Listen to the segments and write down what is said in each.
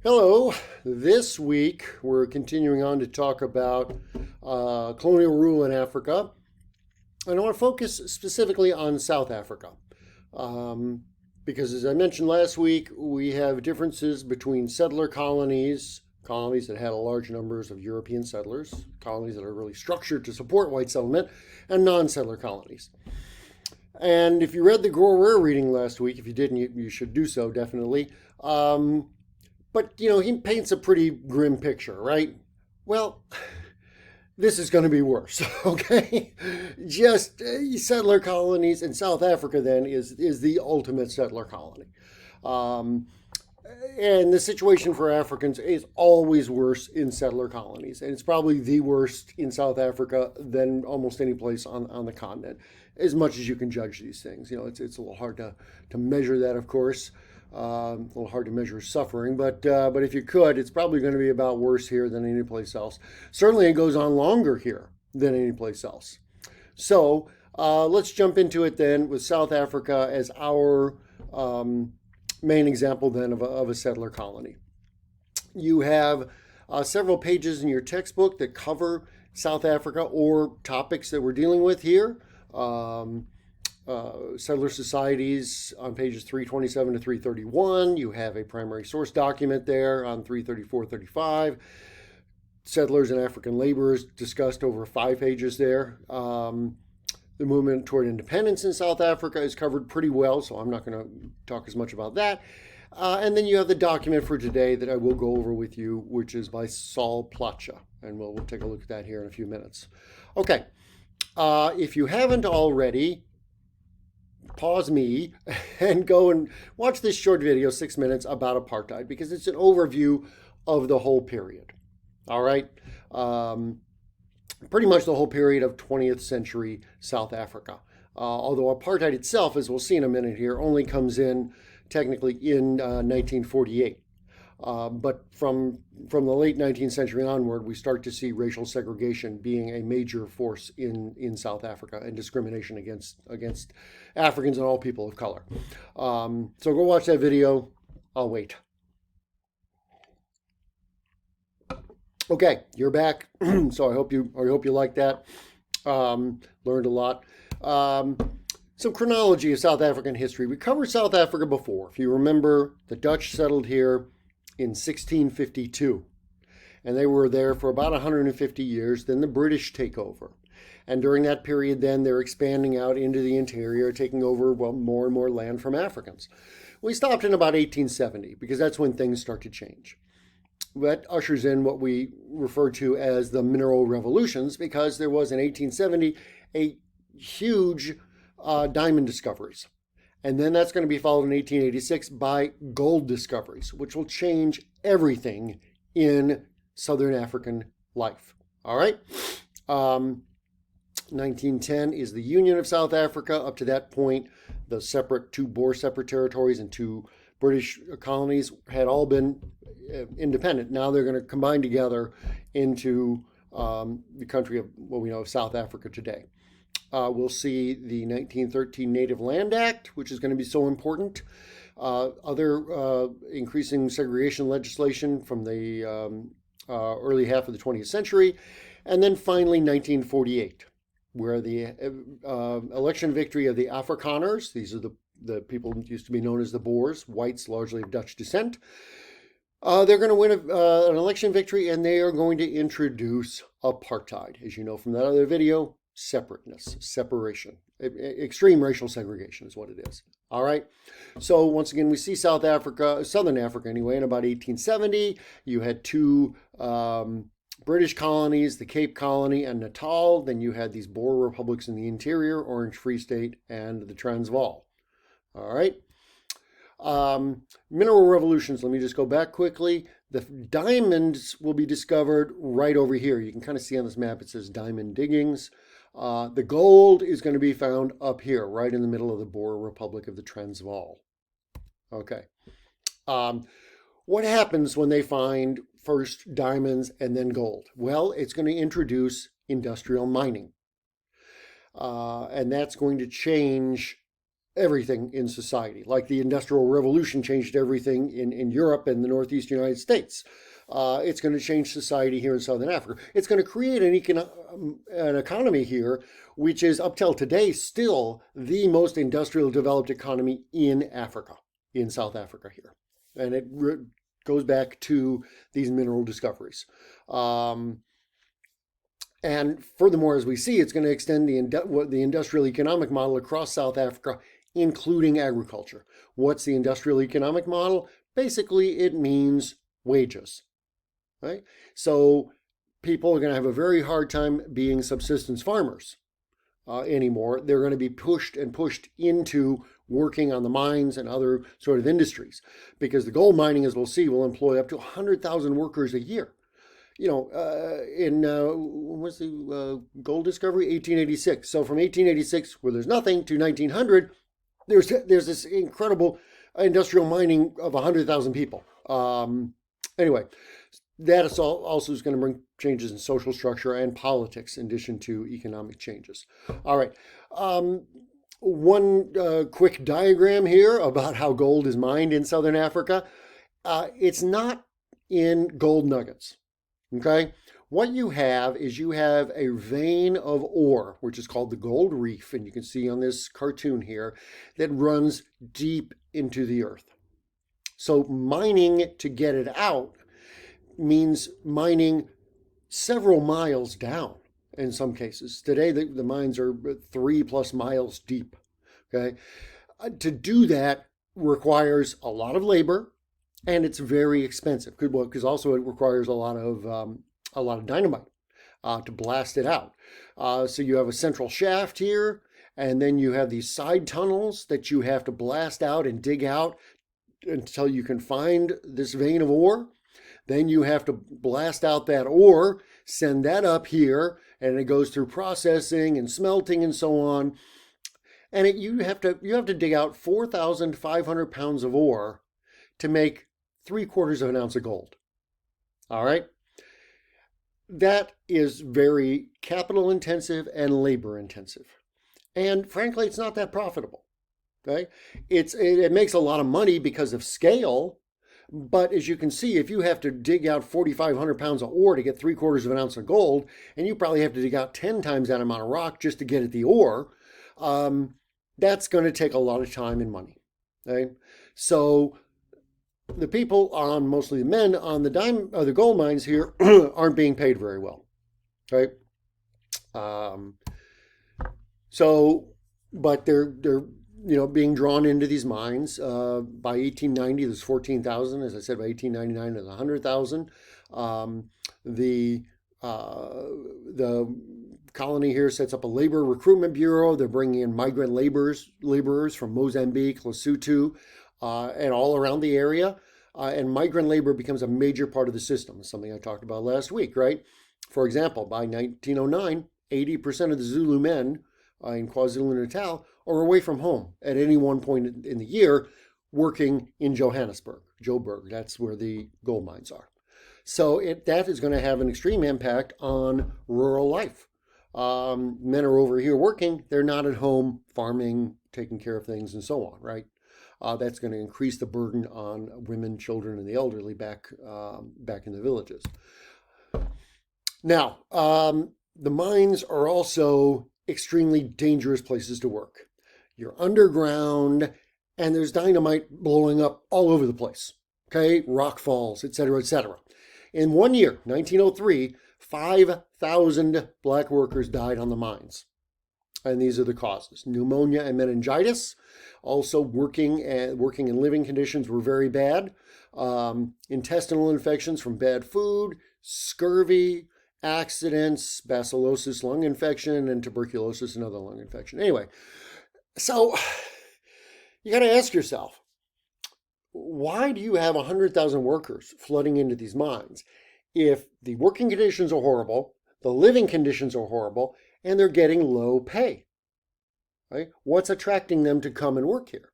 Hello. This week we're continuing on to talk about colonial rule in Africa, and I want to focus specifically on South Africa. Um, because, as I mentioned last week, we have differences between settler colonies, colonies that had a large numbers of European settlers, colonies that are really structured to support white settlement, and non settler colonies. And if you read the Gore reading last week, if you didn't, you should do so definitely. But, he paints a pretty grim picture, right? Well, this is going to be worse, okay? Just settler colonies in South Africa, then, is the ultimate settler colony. Um, and the situation for Africans is always worse in settler colonies. And it's probably the worst in South Africa than almost any place on the continent, as much as you can judge these things. It's a little hard to measure that, of course. A little hard to measure suffering, but if you could, it's probably going to be about worse here than any place else. Certainly, it goes on longer here than any place else. So let's jump into it then with South Africa as our main example then of a settler colony. You have several pages in your textbook that cover South Africa or topics that we're dealing with here. Settler societies on pages 327 to 331. You have a primary source document there on 334, 35. Settlers and African laborers discussed over 5 pages there. The movement toward independence in South Africa is covered pretty well, so I'm not going to talk as much about that. And then you have the document for today that I will go over with you, which is by Saul Placha, and we'll take a look at that here in a few minutes. Okay, if you haven't already, pause me and go and watch this short video, 6 minutes, about apartheid, because it's an overview of the whole period. All right. Pretty much the whole period of 20th century South Africa. Although apartheid itself, as we'll see in a minute here, only comes in technically in 1948. But from the late 19th century onward, we start to see racial segregation being a major force in South Africa and discrimination against Africans and all people of color. So go watch that video. I'll wait. Okay, you're back. So I hope you like that. Learned a lot. Some chronology of South African history. We covered South Africa before. If you remember, the Dutch settled here in 1652, and they were there for about 150 years. Then the British take over, and during that period, then they're expanding out into the interior, taking over more and more land from Africans. We stopped in about 1870 because that's when things start to change. That ushers in what we refer to as the mineral revolutions, because there was in 1870 a huge diamond discoveries. And then that's going to be followed in 1886 by gold discoveries, which will change everything in Southern African life. All right. 1910 is the Union of South Africa. Up to that point, the two Boer separate territories and 2 British colonies had all been independent. Now they're going to combine together into the country of what we know of South Africa today. We'll see the 1913 Native Land Act, which is going to be so important. Other increasing segregation legislation from the early half of the 20th century. And then finally 1948, where the election victory of the Afrikaners, these are the people who used to be known as the Boers, whites largely of Dutch descent. They're going to win an election victory, and they are going to introduce apartheid. As you know from that other video, separateness, separation, extreme racial segregation is what it is. All right. So once again, we see South Africa, Southern Africa anyway, in about 1870. You had 2 British colonies, the Cape Colony and Natal. Then you had these Boer republics in the interior, Orange Free State and the Transvaal. All right. Mineral revolutions. Let me just go back quickly. The diamonds will be discovered right over here. You can kind of see on this map, it says diamond diggings. The gold is going to be found up here, right in the middle of the Boer Republic of the Transvaal. Okay. What happens when they find first diamonds and then gold? Well, it's going to introduce industrial mining. And that's going to change everything in society, like the Industrial Revolution changed everything in Europe and the Northeast United States. It's going to change society here in Southern Africa. It's going to create an economy here, which is up till today still the most industrial developed economy in Africa, in South Africa here. And it goes back to these mineral discoveries. And furthermore, as we see, it's going to extend the industrial economic model across South Africa, including agriculture. What's the industrial economic model? Basically, it means wages, right? So people are going to have a very hard time being subsistence farmers anymore. They're going to be pushed into working on the mines and other sort of industries, because the gold mining, as we'll see, will employ up to 100,000 workers a year. What's the gold discovery? 1886. So from 1886, where there's nothing, to 1900, there's this incredible industrial mining of 100,000 people. Anyway, that is also is going to bring changes in social structure and politics in addition to economic changes. All right. One quick diagram here about how gold is mined in Southern Africa. It's not in gold nuggets. Okay, what you have is a vein of ore, which is called the gold reef, and you can see on this cartoon here, that runs deep into the earth. So mining to get it out means mining several miles down in some cases. Today, the mines are 3+ miles deep. Okay, to do that requires a lot of labor. And it's very expensive because also it requires a lot of dynamite to blast it out. So you have a central shaft here, and then you have these side tunnels that you have to blast out and dig out until you can find this vein of ore. Then you have to blast out that ore, send that up here, and it goes through processing and smelting and so on. And you have to dig out 4,500 pounds of ore to make 3/4 of an ounce of gold. All right. That is very capital intensive and labor intensive. And frankly, it's not that profitable. Okay. It makes a lot of money because of scale. But as you can see, if you have to dig out 4,500 pounds of ore to get 3/4 of an ounce of gold, and you probably have to dig out 10 times that amount of rock just to get at the ore, that's going to take a lot of time and money. Okay. So the people mostly the men on the gold mines here aren't being paid very well, right? But they're being drawn into these mines. By 1890, there's 14,000. As I said, by 1899, there's 100,000. The colony here sets up a labor recruitment bureau. They're bringing in migrant laborers from Mozambique, Lesotho, and all around the area. And migrant labor becomes a major part of the system, something I talked about last week, right? For example, by 1909, 80% of the Zulu men in KwaZulu-Natal are away from home at any one point in the year, working in Joburg. That's where the gold mines are. So that is going to have an extreme impact on rural life. Men are over here working. They're not at home farming, taking care of things, and so on, right? That's going to increase the burden on women, children, and the elderly back in the villages. Now, the mines are also extremely dangerous places to work. You're underground, and there's dynamite blowing up all over the place. Okay, rock falls, etc., etc. In one year, 1903, 5,000 black workers died on the mines. And these are the causes: pneumonia and meningitis. Also, working and living conditions were very bad. Intestinal infections from bad food, scurvy, accidents, bacillosis lung infection, and tuberculosis, another lung infection. Anyway, so you got to ask yourself, why do you have 100,000 workers flooding into these mines if the working conditions are horrible, the living conditions are horrible, and they're getting low pay? Right? What's attracting them to come and work here?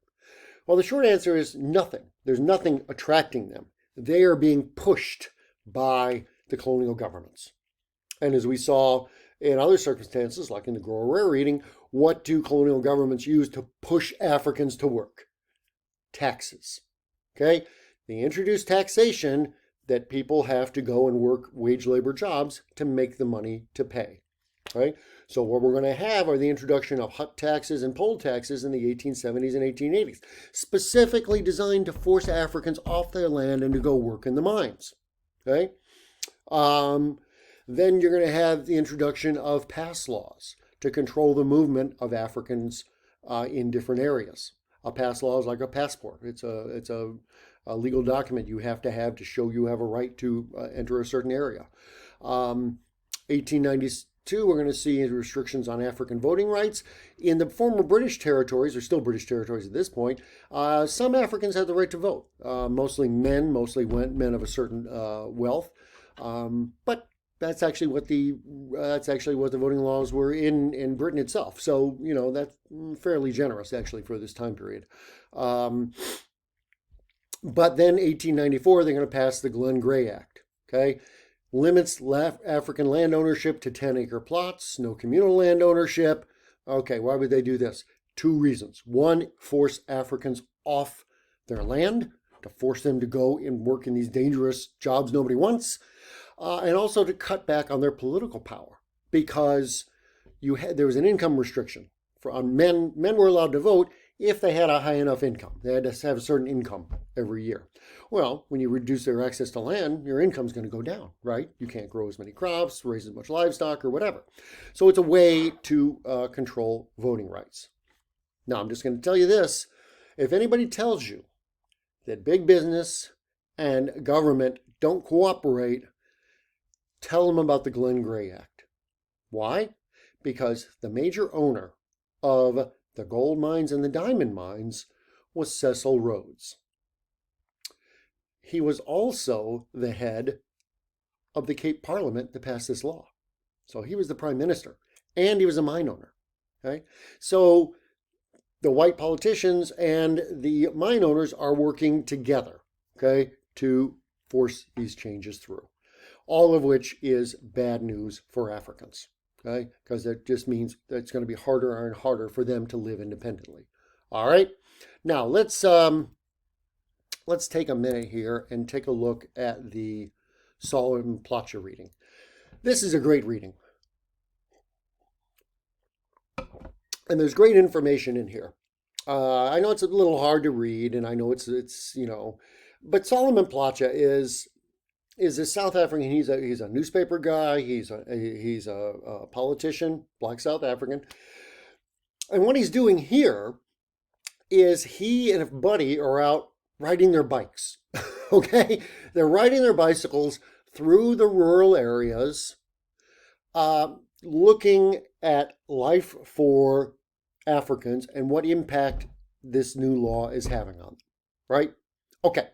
Well, the short answer is nothing. There's nothing attracting them. They are being pushed by the colonial governments. And as we saw In other circumstances, like in the grower reading, what do colonial governments use to push Africans to work? Taxes. Okay? They introduce taxation that people have to go and work wage labor jobs to make the money to pay. Right? So what we're going to have are the introduction of hut taxes and poll taxes in the 1870s and 1880s, specifically designed to force Africans off their land and to go work in the mines. Okay? Then you're going to have the introduction of pass laws to control the movement of Africans in different areas. A pass law is like a passport. It's a legal document you have to show you have a right to enter a certain area. 1892, we're going to see restrictions on African voting rights. In the former British territories, or still British territories at this point, some Africans had the right to vote. Mostly men of a certain wealth. But that's actually what the voting laws were in Britain itself. So that's fairly generous actually for this time period. But then 1894, they're going to pass the Glenn Gray Act. Okay, limits African land ownership to 10-acre plots, no communal land ownership. Okay, why would they do this? Two reasons. One, force Africans off their land, to force them to go and work in these dangerous jobs nobody wants. And also to cut back on their political power, because there was an income restriction on men. Men were allowed to vote if they had a high enough income. They had to have a certain income every year. Well, when you reduce their access to land, your income's going to go down, right? You can't grow as many crops, raise as much livestock, or whatever. So it's a way to control voting rights. Now, I'm just going to tell you this. If anybody tells you that big business and government don't cooperate, tell them about the Glenn Gray Act. Why? Because the major owner of the gold mines and the diamond mines was Cecil Rhodes. He was also the head of the Cape Parliament that passed this law. So he was the prime minister, and he was a mine owner. Okay? So the white politicians and the mine owners are working together, okay, to force these changes through. All of which is bad news for Africans, okay? Because that just means that it's going to be harder and harder for them to live independently. All right, now let's take a minute here and take a look at the Solomon Plotcha reading. This is a great reading, and there's great information in here. I know it's a little hard to read, and I know it's but Solomon Plotcha is a South African. He's a newspaper guy. He's a politician, black South African. And what he's doing here is he and a buddy are out riding their bikes. Okay, they're riding their bicycles through the rural areas, looking at life for Africans and what impact this new law is having on them. Right? Okay.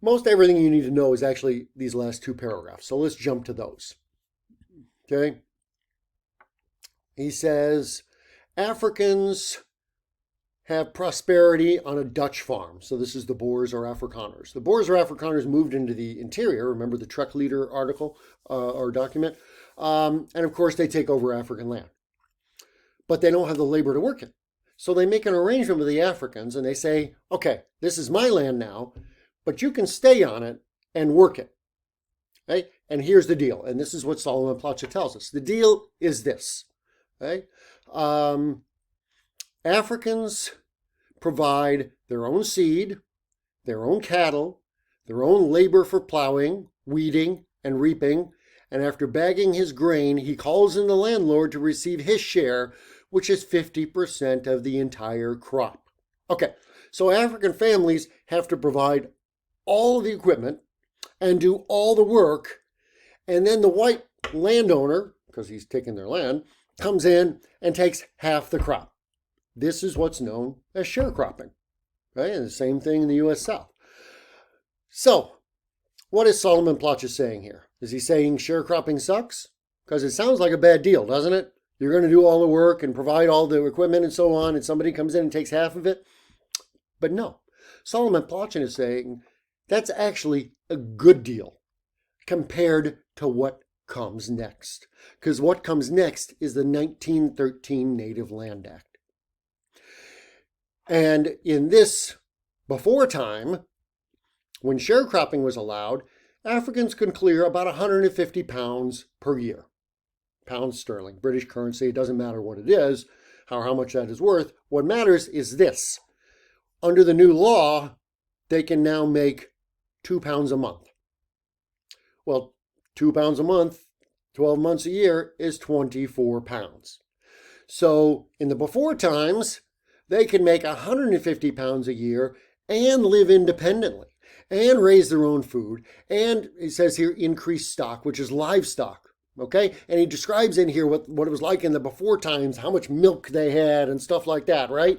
Most everything you need to know is actually these last two paragraphs. So let's jump to those. Okay. He says, Africans have prosperity on a Dutch farm. So this is the Boers or Afrikaners. The Boers or Afrikaners moved into the interior. Remember the Truck Leader article or document? And of course, they take over African land. But they don't have the labor to work it. So they make an arrangement with the Africans and they say, okay, this is my land now, but you can stay on it and work it. Okay? And here's the deal. And this is what Solomon Plotcha tells us. The deal is this. Okay? Africans provide their own seed, their own cattle, their own labor for plowing, weeding, and reaping. And after bagging his grain, he calls in the landlord to receive his share, which is 50% of the entire crop. Okay, so African families have to provide all of the equipment and do all the work, and then the white landowner, because he's taking their land, comes in and takes half the crop. This is what's known as sharecropping, right? And the same thing in the U.S. South. So, what is Solomon Plotcha saying here? Is he saying sharecropping sucks? Because it sounds like a bad deal, doesn't it? You're going to do all the work and provide all the equipment and so on, and somebody comes in and takes half of it? But no. Solomon Plotcha is saying that's actually a good deal compared to what comes next. Because what comes next is the 1913 Native Land Act. And in this before time, when sharecropping was allowed, Africans could clear about 150 pounds per year. Pounds sterling, British currency, it doesn't matter what it is, how much that is worth. What matters is this. Under the new law, they can now make 2 pounds a month. Well, 2 pounds a month, 12 months a year is 24 pounds. So in the before times, they can make 150 pounds a year and live independently and raise their own food. And it says here, increase stock, which is livestock. Okay. And he describes in here what it was like in the before times, how much milk they had and stuff like that. Right.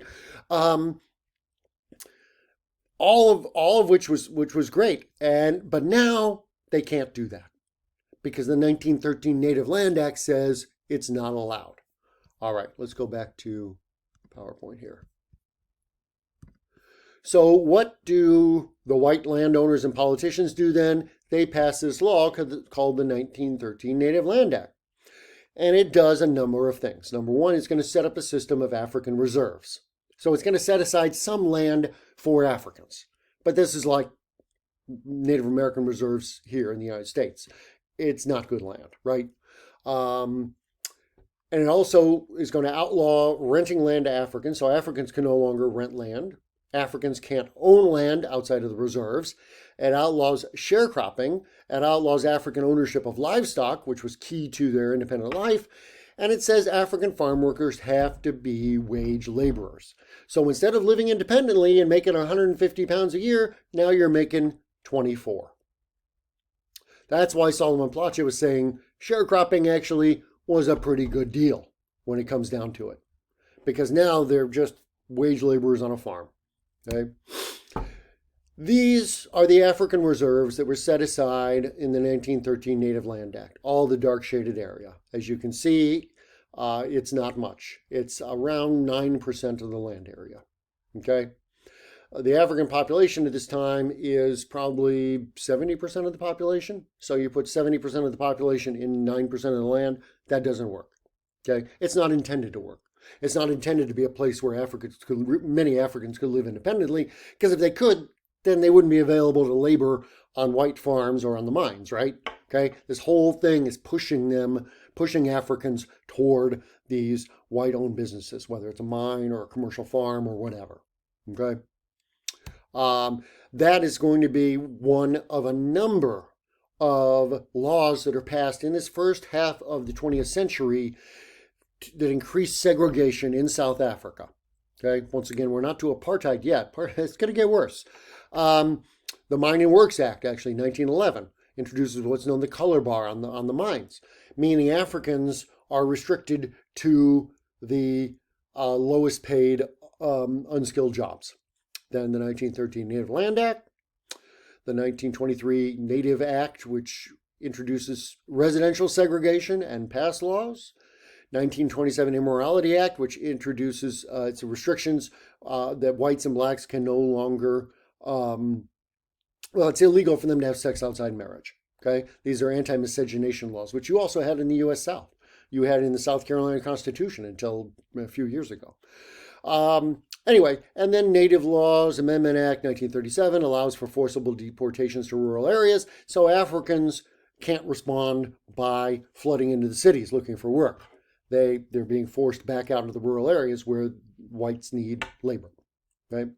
All of which was great. But now they can't do that because the 1913 Native Land Act says it's not allowed. All right, let's go back to PowerPoint here. So what do the white landowners and politicians do then? They pass this law called the 1913 Native Land Act. And it does a number of things. Number one, it's going to set up a system of African reserves. So it's going to set aside some land for Africans. But this is like Native American reserves here in the United States. It's not good land, right? And it also is going to outlaw renting land to Africans, so Africans can no longer rent land. Africans can't own land outside of the reserves. It outlaws sharecropping. It outlaws African ownership of livestock, which was key to their independent life. And it says African farm workers have to be wage laborers. So instead of living independently and making 150 pounds a year, now you're making 24. That's why Solomon Plaatje was saying sharecropping actually was a pretty good deal when it comes down to it. Because now they're just wage laborers on a farm. Okay? These are the African reserves that were set aside in the 1913 Native Land Act, all the dark shaded area. As you can see, it's not much. It's around 9% of the land area. Okay? The African population at this time is probably 70% of the population. So you put 70% of the population in 9% of the land, that doesn't work. Okay? It's not intended to work. It's not intended to be a place where many Africans could live independently, because if they could, then they wouldn't be available to labor on white farms or on the mines, right? Okay? This whole thing is pushing Africans toward these white-owned businesses, whether it's a mine or a commercial farm or whatever. Okay? That is going to be one of a number of laws that are passed in this first half of the 20th century that increase segregation in South Africa. Okay, once again, we're not to apartheid yet. It's going to get worse. The Mining Works Act, actually, 1911, introduces what's known as the color bar on the mines, meaning Africans are restricted to the lowest paid unskilled jobs. Then the 1913 Native Land Act, the 1923 Native Act, which introduces residential segregation and passed laws, 1927 Immorality Act, which introduces its restrictions that whites and blacks can no longer, it's illegal for them to have sex outside marriage. Okay, these are anti-miscegenation laws, which you also had in the U.S. South. You had in the South Carolina Constitution until a few years ago. Anyway, and then Native Laws Amendment Act 1937 allows for forcible deportations to rural areas, so Africans can't respond by flooding into the cities looking for work. They're being forced back out into the rural areas where whites need labor. Okay?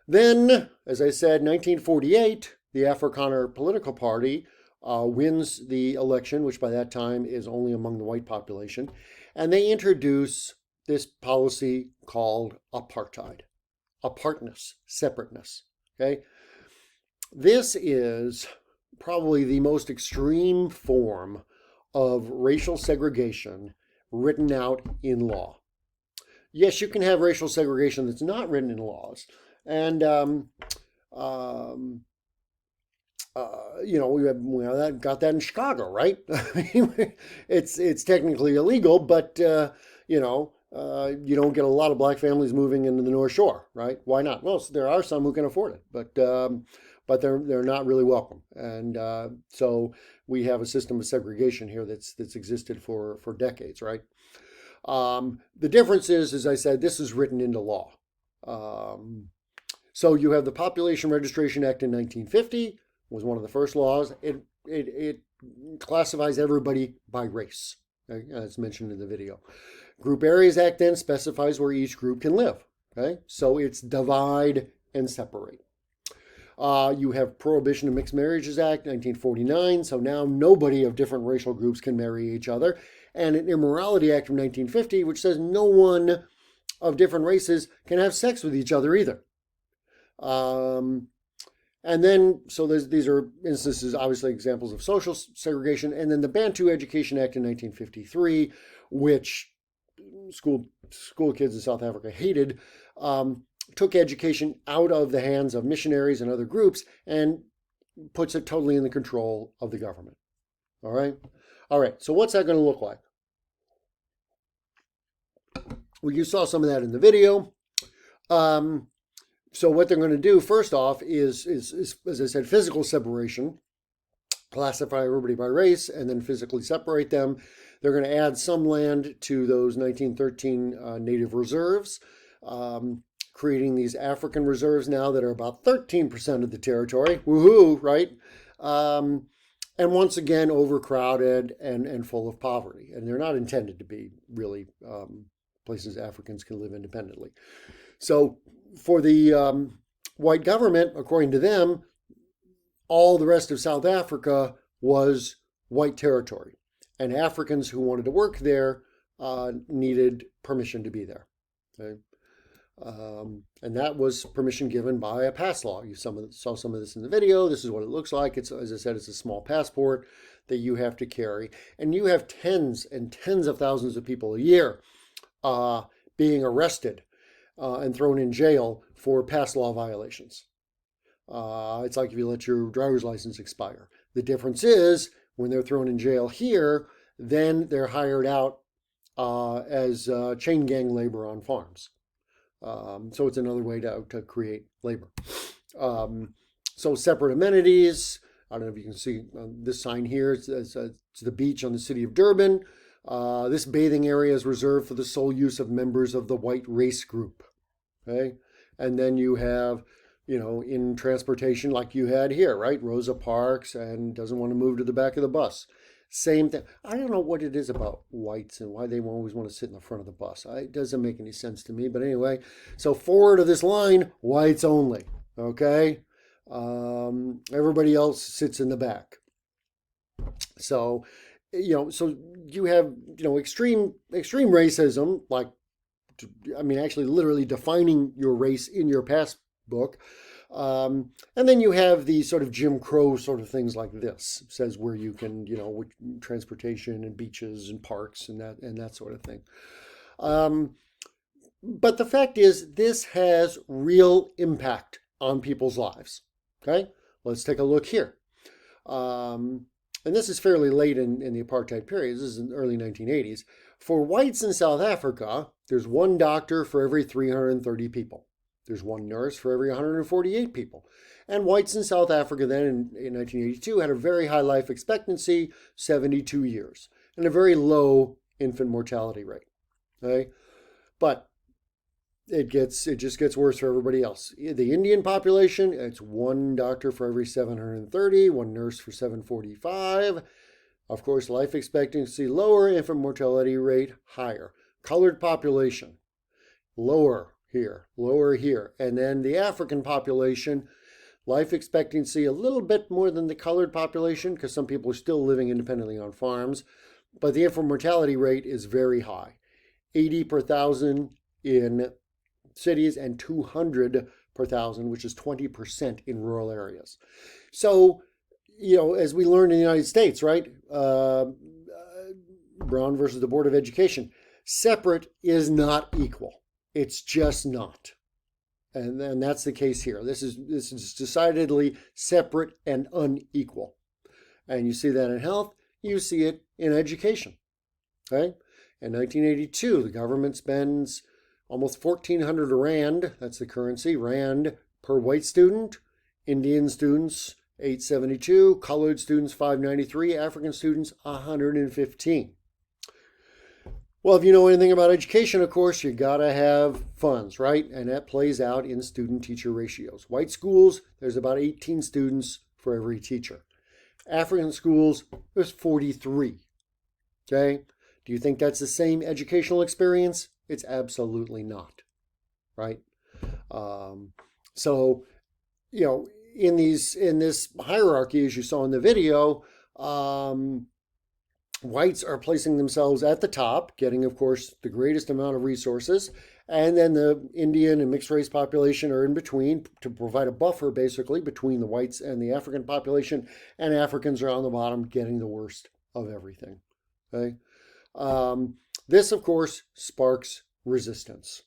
Then, as I said, 1948, the Afrikaner political party wins the election, which by that time is only among the white population, and they introduce this policy called apartheid, apartness, separateness. Okay, this is probably the most extreme form of racial segregation written out in law. Yes, you can have racial segregation that's not written in laws, and we got that in Chicago, right? It's technically illegal, but you don't get a lot of black families moving into the North Shore, right? Why not? Well, there are some who can afford it, but they're not really welcome, and so we have a system of segregation here that's existed for decades, right? The difference is, as I said, this is written into law. So you have the Population Registration Act in 1950 was one of the first laws. It classifies everybody by race, okay, as mentioned in the video. Group Areas Act then specifies where each group can live. Okay, so it's divide and separate. You have Prohibition of Mixed Marriages Act, 1949. So now nobody of different racial groups can marry each other. And an Immorality Act from 1950, which says no one of different races can have sex with each other either. And then, so these are instances, obviously examples of social segregation. And then the Bantu Education Act in 1953, which school kids in South Africa hated, took education out of the hands of missionaries and other groups and puts it totally in the control of the government. All right. So what's that going to look like? Well, you saw some of that in the video. So what they're going to do first off is, as I said, physical separation, classify everybody by race, and then physically separate them. They're going to add some land to those 1913 native reserves, creating these African reserves now that are about 13% of the territory. Woohoo, right? And once again, overcrowded and full of poverty. And they're not intended to be really places Africans can live independently. So for the white government, according to them, all the rest of South Africa was white territory. And Africans who wanted to work there needed permission to be there. Okay? And that was permission given by a pass law. You saw some of this in the video. This is what it looks like. It's, as I said, it's a small passport that you have to carry. And you have tens and tens of thousands of people a year being arrested and thrown in jail for pass law violations. It's like if you let your driver's license expire. The difference is when they're thrown in jail here, then they're hired out as chain gang labor on farms. So it's another way to create labor. So separate amenities. I don't know if you can see this sign here. It's the beach on the city of Durban. This bathing area is reserved for the sole use of members of the white race group. Okay, and then you have, in transportation like you had here, right? Rosa Parks and doesn't want to move to the back of the bus. Same thing. I don't know what it is about whites and why they always want to sit in the front of the bus. It doesn't make any sense to me. But anyway, so forward of this line, whites only. Okay, everybody else sits in the back. So, so you have extreme racism, like, actually literally defining your race in your passbook. And then you have the sort of Jim Crow sort of things like this. It says where you can, with transportation and beaches and parks and that sort of thing. But the fact is, this has real impact on people's lives. Okay, let's take a look here. And this is fairly late in the apartheid period. This is in the early 1980s. For whites in South Africa, there's one doctor for every 330 people. There's one nurse for every 148 people. And whites in South Africa then in 1982 had a very high life expectancy, 72 years, and a very low infant mortality rate. Okay? But it just gets worse for everybody else. The Indian population, it's one doctor for every 730, one nurse for 745. Of course, life expectancy lower, infant mortality rate higher. Colored population, lower here. And then the African population, life expectancy a little bit more than the colored population because some people are still living independently on farms. But the infant mortality rate is very high. 80 per thousand in cities and 200 per thousand, which is 20% in rural areas. So, as we learned in the United States, right? Brown versus the Board of Education. Separate is not equal. It's just not. And that's the case here. This is decidedly separate and unequal. And you see that in health. You see it in education. Okay? In 1982, the government spends almost 1,400 rand, that's the currency, rand per white student. Indian students, 872, colored students, 593, African students, 115. Well, if you know anything about education, of course, you gotta have funds, right? And that plays out in student-teacher ratios. White schools, there's about 18 students for every teacher. African schools, there's 43. Okay? Do you think that's the same educational experience? It's absolutely not, right? So, you know, in this hierarchy, as you saw in the video, whites are placing themselves at the top, getting, of course, the greatest amount of resources, and then the Indian and mixed race population are in between to provide a buffer, basically, between the whites and the African population, and Africans are on the bottom, getting the worst of everything. Okay, this, of course, sparks resistance,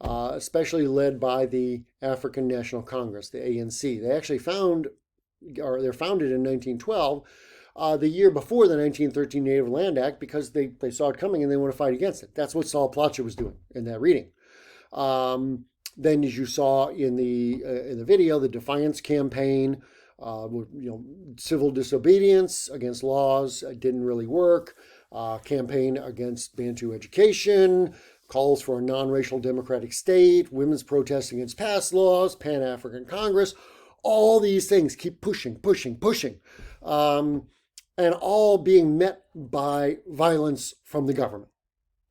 especially led by the African National Congress, the ANC. They actually they're founded in 1912. The year before the 1913 Native Land Act, because they saw it coming and they want to fight against it. That's what Saul Plotcher was doing in that reading. Then, as you saw in the video, the Defiance Campaign, civil disobedience against laws didn't really work. Campaign against Bantu education, calls for a non-racial democratic state, women's protests against past laws, Pan-African Congress. All these things keep pushing. And all being met by violence from the government.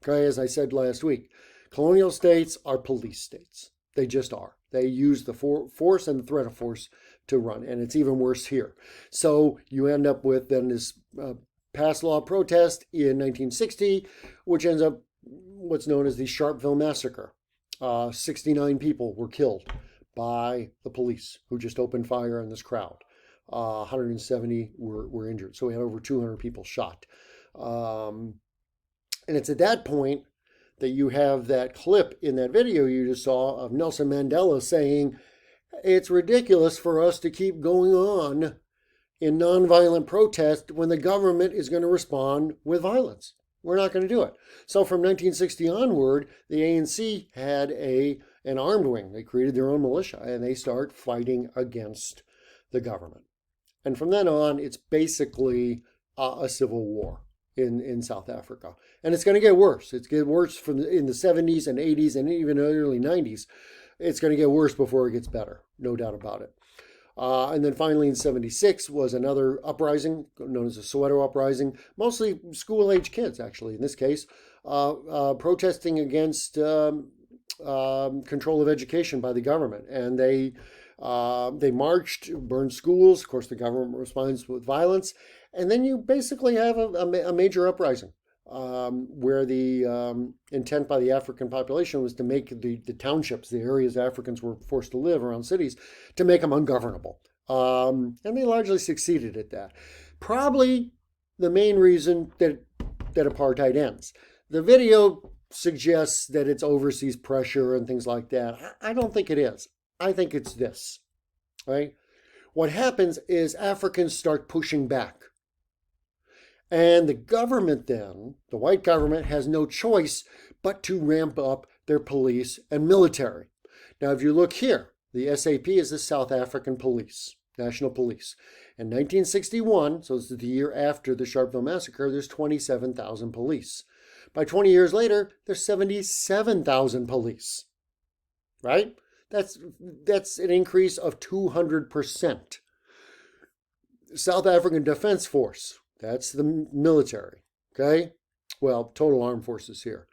Okay, as I said last week, colonial states are police states. They just are. They use the force and the threat of force to run, and it's even worse here. So you end up with then this passed law protest in 1960, which ends up what's known as the Sharpeville Massacre. 69 people were killed by the police who just opened fire on this crowd. 170 were injured. So we had over 200 people shot. And it's at that point that you have that clip in that video you just saw of Nelson Mandela saying, it's ridiculous for us to keep going on in nonviolent protest when the government is going to respond with violence. We're not going to do it. So from 1960 onward, the ANC had an armed wing. They created their own militia and they start fighting against the government. And from then on, it's basically a civil war in South Africa. And it's going to get worse. It's going to get worse in the 70s and 80s and even early 90s. It's going to get worse before it gets better, no doubt about it. And then finally in 76 was another uprising known as the Soweto Uprising, mostly school-age kids, actually, in this case, protesting against control of education by the government. And they marched, burned schools. Of course, the government responds with violence. And then you basically have a major uprising where the intent by the African population was to make the townships, the areas Africans were forced to live around cities, to make them ungovernable. And they largely succeeded at that. Probably the main reason that apartheid ends. The video suggests that it's overseas pressure and things like that. I don't think it is. I think it's this, right? What happens is Africans start pushing back. And the government then, the white government, has no choice but to ramp up their police and military. Now, if you look here, the SAP is the South African Police, National Police. In 1961, so this is the year after the Sharpeville Massacre, there's 27,000 police. By 20 years later, there's 77,000 police, right? That's an increase of 200%. South African Defense Force, that's the military, okay? Well, total armed forces here.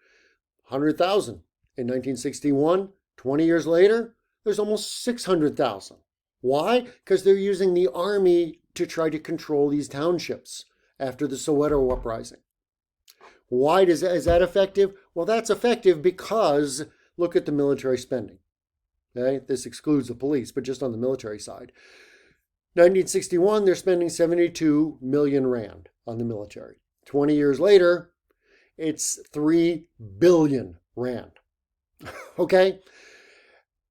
100,000 in 1961. 20 years later, there's almost 600,000. Why? Because they're using the army to try to control these townships after the Soweto Uprising. Why is that effective? Well, that's effective because look at the military spending. Okay? This excludes the police, but just on the military side. 1961, they're spending 72 million rand on the military. 20 years later, it's 3 billion rand. Okay?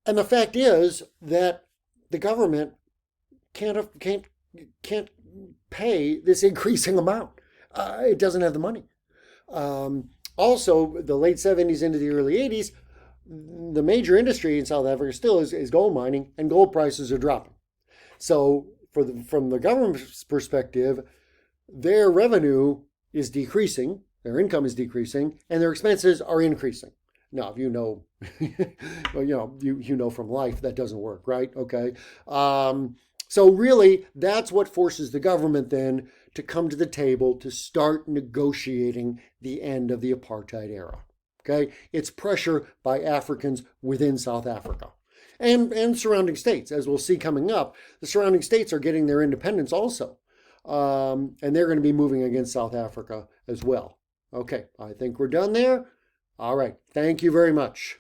And the fact is that the government can't pay this increasing amount. It doesn't have the money. Also, the late 70s into the early 80s, the major industry in South Africa still is gold mining, and gold prices are dropping. So, from the government's perspective, their revenue is decreasing, their income is decreasing, and their expenses are increasing. Now, if you know, well, you know from life that doesn't work, right? Okay. So really, that's what forces the government then to come to the table to start negotiating the end of the apartheid era. Okay, it's pressure by Africans within South Africa. And surrounding states, as we'll see coming up, the surrounding states are getting their independence also. And they're going to be moving against South Africa as well. Okay, I think we're done there. All right, thank you very much.